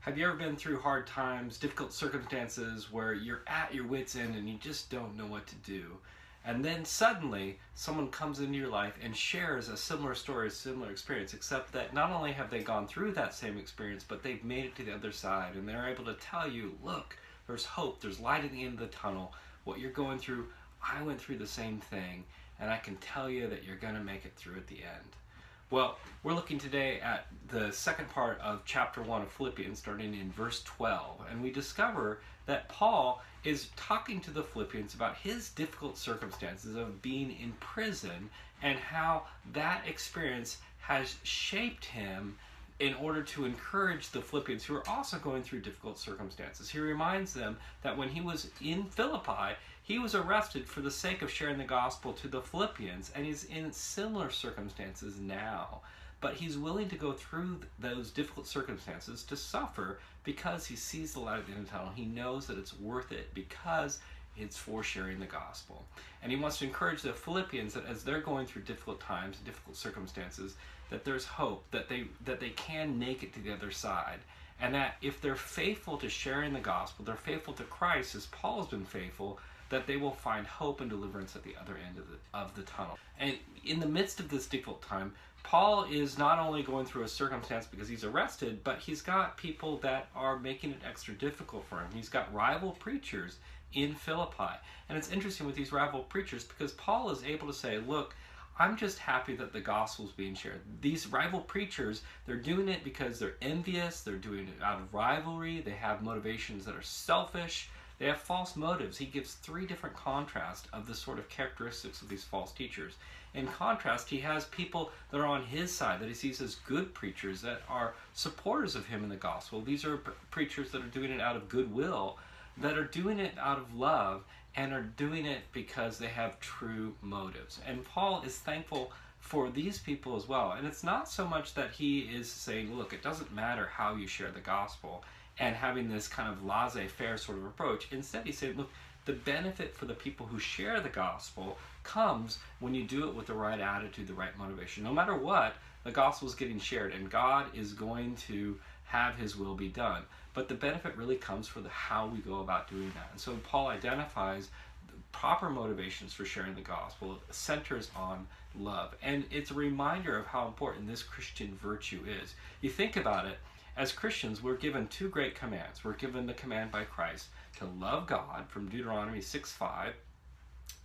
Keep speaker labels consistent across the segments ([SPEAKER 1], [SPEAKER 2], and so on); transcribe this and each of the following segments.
[SPEAKER 1] Have you ever been through hard times, difficult circumstances where you're at your wit's end and you just don't know what to do? And then suddenly someone comes into your life and shares a similar story, a similar experience, except that not only have they gone through that same experience, but they've made it to the other side and they're able to tell you, look, there's hope, there's light at the end of the tunnel. What you're going through, I went through the same thing, and I can tell you that you're going to make it through at the end. Well, we're looking today at the second part of chapter 1 of Philippians, starting in verse 12, and we discover that Paul is talking to the Philippians about his difficult circumstances of being in prison and how that experience has shaped him in order to encourage the Philippians who are also going through difficult circumstances. He reminds them that when he was in Philippi, he was arrested for the sake of sharing the gospel to the Philippians, and he's in similar circumstances now. But he's willing to go through those difficult circumstances to suffer because he sees the light at the end of the tunnel. He knows that it's worth it because it's for sharing the gospel. And he wants to encourage the Philippians that as they're going through difficult times, difficult circumstances, that there's hope, that they can make it to the other side. And that if they're faithful to sharing the gospel, they're faithful to Christ as Paul has been faithful, that they will find hope and deliverance at the other end of the tunnel. And in the midst of this difficult time, Paul is not only going through a circumstance because he's arrested, but he's got people that are making it extra difficult for him. He's got rival preachers in Philippi. And it's interesting with these rival preachers because Paul is able to say, look, I'm just happy that the gospel is being shared. These rival preachers, they're doing it because they're envious, they're doing it out of rivalry, they have motivations that are selfish, they have false motives. He gives 3 different contrasts of the sort of characteristics of these false teachers. In contrast, he has people that are on his side, that he sees as good preachers, that are supporters of him in the gospel. These are preachers that are doing it out of goodwill, that are doing it out of love, and are doing it because they have true motives. And Paul is thankful for these people as well. And it's not so much that he is saying, look, it doesn't matter how you share the gospel, and having this kind of laissez-faire sort of approach. Instead, he's saying, look, the benefit for the people who share the gospel comes when you do it with the right attitude, the right motivation. No matter what, the gospel is getting shared, and God is going to have his will be done. But the benefit really comes for how we go about doing that. And so Paul identifies the proper motivations for sharing the gospel, centers on love. And it's a reminder of how important this Christian virtue is. You think about it, as Christians, we're given 2 great commands. We're given the command by Christ to love God from Deuteronomy 6:5,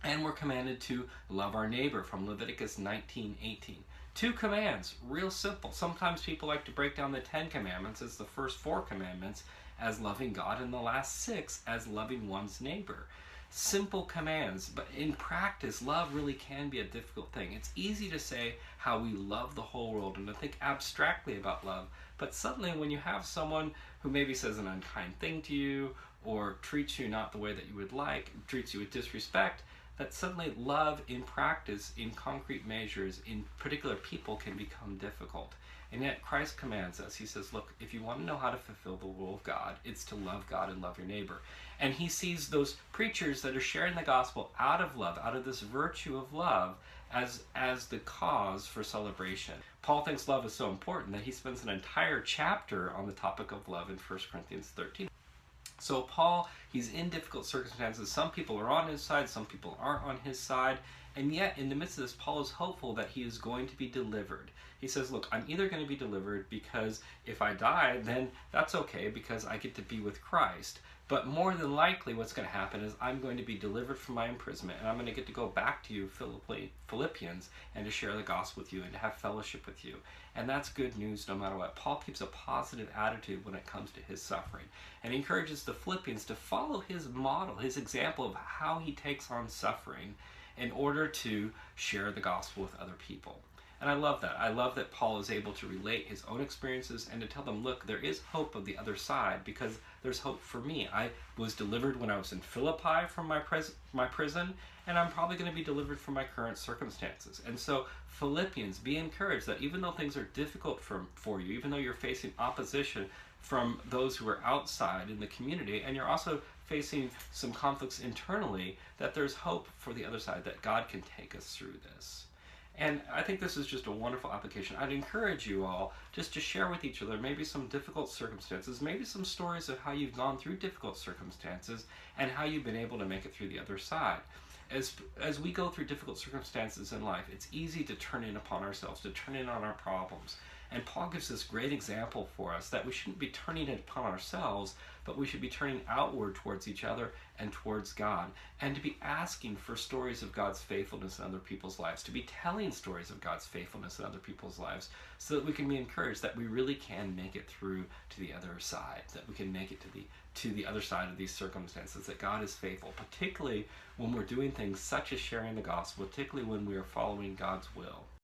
[SPEAKER 1] and we're commanded to love our neighbor from Leviticus 19:18. 2 commands, real simple. Sometimes people like to break down the 10 commandments as the first 4 commandments as loving God and the last 6 as loving one's neighbor. Simple commands, but in practice, love really can be a difficult thing. It's easy to say how we love the whole world and to think abstractly about love, but suddenly when you have someone who maybe says an unkind thing to you or treats you not the way that you would like, treats you with disrespect, that suddenly love in practice, in concrete measures, in particular people can become difficult. And yet Christ commands us. He says, look, if you want to know how to fulfill the will of God, it's to love God and love your neighbor. And he sees those preachers that are sharing the gospel out of love, out of this virtue of love, as the cause for celebration. Paul thinks love is so important that he spends an entire chapter on the topic of love in 1 Corinthians 13. So Paul, he's in difficult circumstances. Some people are on his side, some people aren't on his side. And yet, in the midst of this, Paul is hopeful that he is going to be delivered. He says, look, I'm either going to be delivered because if I die, then that's okay because I get to be with Christ. But more than likely what's going to happen is I'm going to be delivered from my imprisonment, and I'm going to get to go back to you, Philippians, and to share the gospel with you and to have fellowship with you. And that's good news no matter what. Paul keeps a positive attitude when it comes to his suffering. And he encourages the Philippians to follow his model, his example of how he takes on suffering in order to share the gospel with other people. And I love that. I love that Paul is able to relate his own experiences and to tell them, look, there is hope of the other side because there's hope for me. I was delivered when I was in Philippi from my prison, and I'm probably going to be delivered from my current circumstances. And so Philippians, be encouraged that even though things are difficult for you, even though you're facing opposition from those who are outside in the community, and you're also facing some conflicts internally, that there's hope for the other side, that God can take us through this. And I think this is just a wonderful application. I'd encourage you all just to share with each other maybe some difficult circumstances, maybe some stories of how you've gone through difficult circumstances and how you've been able to make it through the other side. As we go through difficult circumstances in life, it's easy to turn in upon ourselves, to turn in on our problems. And Paul gives this great example for us that we shouldn't be turning it upon ourselves, but we should be turning outward towards each other and towards God, and to be asking for stories of God's faithfulness in other people's lives, to be telling stories of God's faithfulness in other people's lives, so that we can be encouraged that we really can make it through to the other side, that we can make it to the other side of these circumstances, that God is faithful, particularly when we're doing things such as sharing the gospel, particularly when we are following God's will.